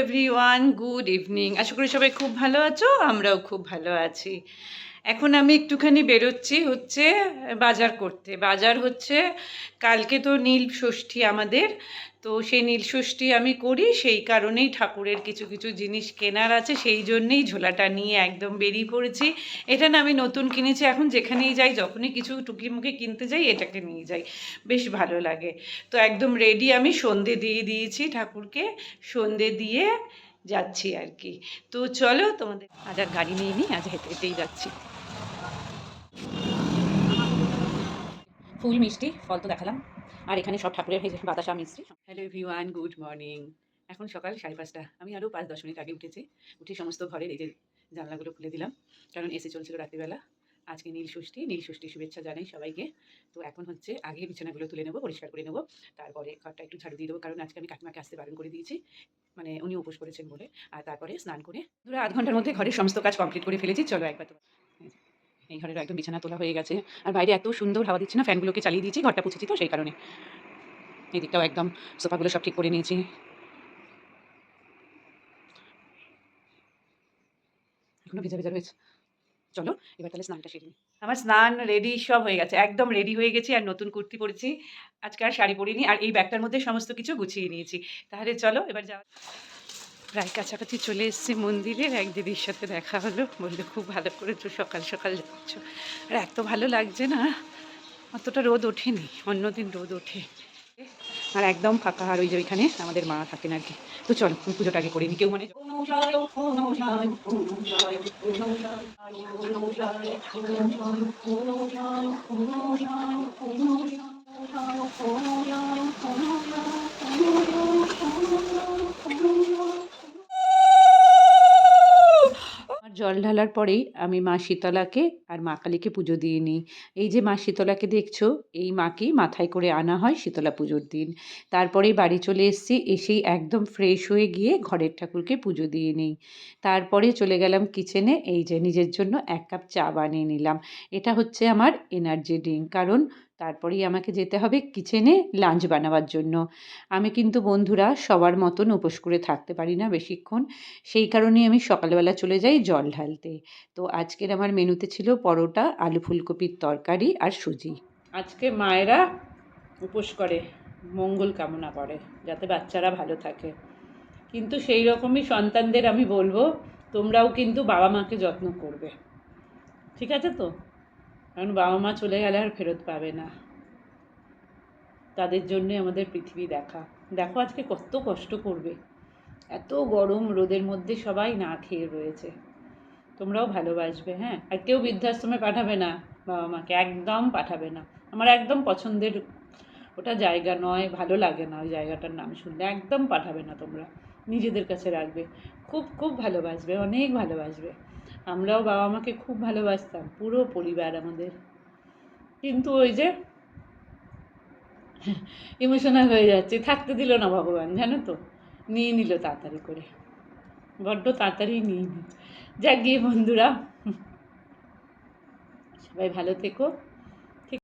Everyone good evening. আশা করি সবাই খুব ভালো আছো, আমরাও খুব ভালো আছি। এখন আমি একটুখানি বেরোচ্ছি হচ্ছে বাজার করতে। বাজার হচ্ছে কালকে তো নীল ষষ্ঠী আমাদের, তো সেই নীল ষষ্ঠী আমি করি, সেই কারণেই ঠাকুরের কিছু কিছু জিনিস কেনার আছে, সেই জন্যেই ঝোলাটা নিয়ে একদম বেরিয়ে পড়েছি। এটা না আমি নতুন কিনেছি, এখন যেখানেই যাই যখনই কিছু টুকিমুকি কিনতে যাই এটাকে নিয়ে যাই, বেশ ভালো লাগে। তো একদম রেডি, আমি সন্ধে দিয়ে দিয়েছি ঠাকুরকে, সন্ধে দিয়ে যাচ্ছি আর কি। তো চলো তোমাদের আজ আর গাড়ি নিয়ে নিই, আজ হেঁটে হেঁটেই যাচ্ছি। ফুল মিষ্টি ফল তো দেখালাম, আর এখানে সব ঠাকুরের এই যে বাতাসা মিষ্টি। Hello everyone, good morning. এখন সকাল 5:30। আমি আরও 5-10 মিনিট আগে উঠেছি। উঠে সমস্ত ঘরের এই যে জানলাগুলো খুলে দিলাম, কারণ এসি চলছিল রাত্রিবেলা। আজকে নীল ষষ্ঠী, নীল ষষ্ঠী শুভেচ্ছা জানাই সবাইকে। তো এখন হচ্ছে আগে বিছানাগুলো তুলে নেবো, পরিষ্কার করে নেবো, তারপরে ঘরটা একটু ঝাড়ু দিয়ে দেবো, কারণ আজকে আমি কাকিমাকে আসতে বারণ করে দিয়েছি, মানে উনি উপোস করেছেন বলে। আর তারপরে স্নান করে ধরো আধ ঘন্টার মধ্যে ঘরের সমস্ত কাজ কমপ্লিট করে ফেলেছি। চলো একবার তো এই ঘরের একদম বিছানা তোলা হয়ে গেছে, আর বাইরে এত সুন্দর হাওয়া দিচ্ছে না, ফ্যানগুলোকে চালিয়ে দিয়েছি, ঘরটা পুছেছি তো সেই কারণে। এই দিকটাও একদম সোফাগুলো সব ঠিক করে নিয়েছি, এখনো ভেজা ভেজা রয়েছে। চলো এবার তাহলে স্নানটা সেরে নিই। আমার স্নান রেডি সব হয়ে গেছে, একদম রেডি হয়ে গেছি, আর নতুন কুর্তি পরেছি, আজকে আর শাড়ি পরিনি, আর এই ব্যাগটার মধ্যে সমস্ত কিছু গুছিয়ে নিয়েছি। তাহলে চলো এবার যাওয়া। প্রায় কাছাকাছি চলে এসেছি মন্দিরের, এক দিদির সাথে দেখা হলো, বললো খুব ভালো করেছো সকাল সকাল যাচ্ছ। আর এত ভালো লাগছে না, অতটা রোদ ওঠেনি, অন্যদিন রোদ ওঠে। আর একদম ফাঁকা, আর ওই যে ওইখানে আমাদের মা থাকেন আর কি। তো চলো পুজোটা আগে করে নি, কেউ মানে জল ঢালার পরেই আমি মা শীতলাকে আর মা কালীকে পুজো দিয়ে নিই। এই যে মা শীতলাকে দেখছো, এই মাকেই মাথায় করে আনা হয় শীতলা পুজোর দিন। তারপরেই বাড়ি চলে এসেছি, এসেই একদম ফ্রেশ হয়ে গিয়ে ঘরের ঠাকুরকে পুজো দিয়ে নিই। তারপরে চলে গেলাম কিচেনে, এই যে নিজের জন্য 1 কাপ চা বানিয়ে নিলাম। এটা হচ্ছে আমার এনার্জি ড্রিঙ্ক, কারণ তারপরেই আমাকে যেতে হবে কিচেনে লাঞ্চ বানাবার জন্য। আমি কিন্তু বন্ধুরা সবার মতন উপোস করে থাকতে পারি না বেশিক্ষণ, সেই কারণেই আমি সকালবেলা চলে যাই জল ঢালতে। তো আজকের আমার মেনুতে ছিল পরোটা, আলু ফুলকপির তরকারি আর সুজি। আজকে মায়েরা উপোস করে, মঙ্গল কামনা করে, যাতে বাচ্চারা ভালো থাকে। কিন্তু সেই রকমই সন্তানদের আমি বলবো, তোমরাও কিন্তু বাবা মাকে যত্ন করবে, ঠিক আছে তো? কারণ বাবা মা চলে গেলে আর ফেরত পাবে না, তাদের জন্যে আমাদের পৃথিবী দেখা। দেখো আজকে কত কষ্ট করবে, এত গরম রোদের মধ্যে সবাই না খেয়ে রয়েছে। তোমরাও ভালোবাসবে, হ্যাঁ? আর কেউ বৃদ্ধাশ্রমে পাঠাবে না, বাবা মাকে একদম পাঠাবে না। আমার একদম পছন্দের ওটা জায়গা নয়, ভালো লাগে না ওই জায়গাটার নাম শুনলে, একদম পাঠাবে না তোমরা, নিজেদের কাছে রাখবে। খুব খুব ভালোবাসবে, অনেক ভালোবাসবে। আমরাও বাবা মাকে খুব ভালোবাসতাম, পুরো পরিবার আমাদের। কিন্তু ওই যে ইমোশনাল হয়ে যাচ্ছে, থাকতে দিল না ভগবান, জানো তো, নিয়ে নিল তাড়াতাড়ি করে, বড্ড তাড়াতাড়ি নিয়ে নিল। যাক গিয়ে বন্ধুরা, সবাই ভালো থেকো,